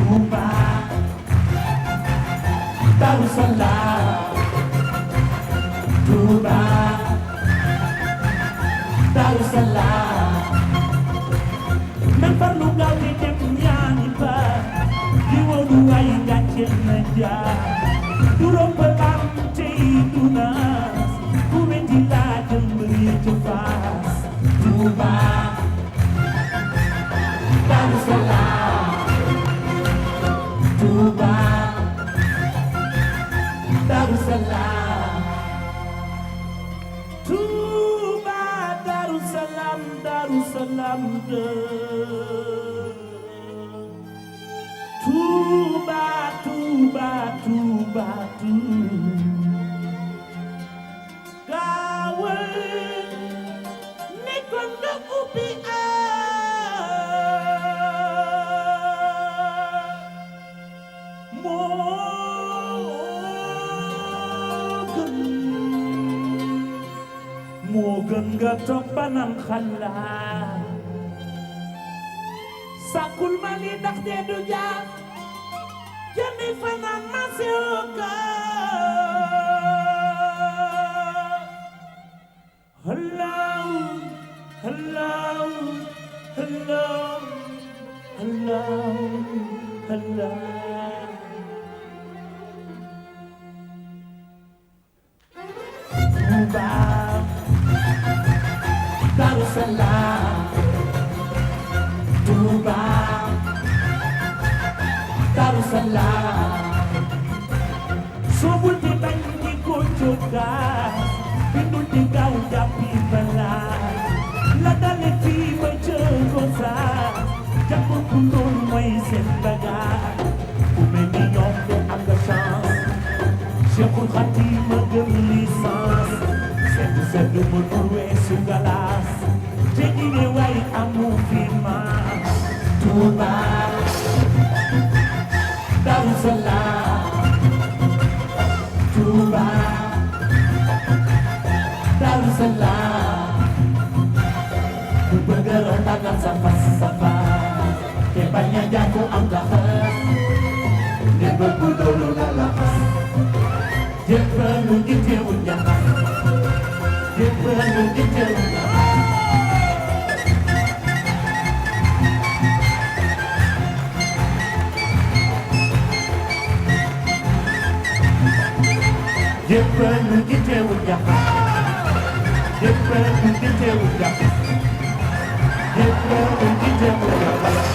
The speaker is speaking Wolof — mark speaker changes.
Speaker 1: Touba Darussalam Touba Darussalam man farlu gaaw di dem ñaani ba di woonu ay gàcce na jaar du rompalante du naas ku weddi laa jëm yi ci faas Touba Darussalam Touba Darussalam Touba Darussalam Darussalam Touba Touba Touba gaawal nekkoon nga ubbi moo gën nga toog banam xalaat sàkkul ma li ndax dee du jaar jëmi fanaan ma seoka hello hello hello hello hello Touba Darussalam Touba Darussalam sobul di bañ di ko jógaat bindul di gaaw jàppi balaa la dale fii ba jëgo saa jàpp ku loolu mooy seen bagaat ku mel ni ñoom de am nga chance Cheikhul Khadim a gëm licence sedd mënul weesu galaas te ine way amu fi maas Touba Darussalam Touba Darussalam ku bëgg rondagal sa fas te bañ a jànku am nga xas ne bëgg loolu la la fas jëppalu gi teewul ñaxas jëppalu gi teewul ñaxas jëppalu gi teewul ñaxas jëppalu gi teewul ñaxas jëppalu gi teewul ñaxas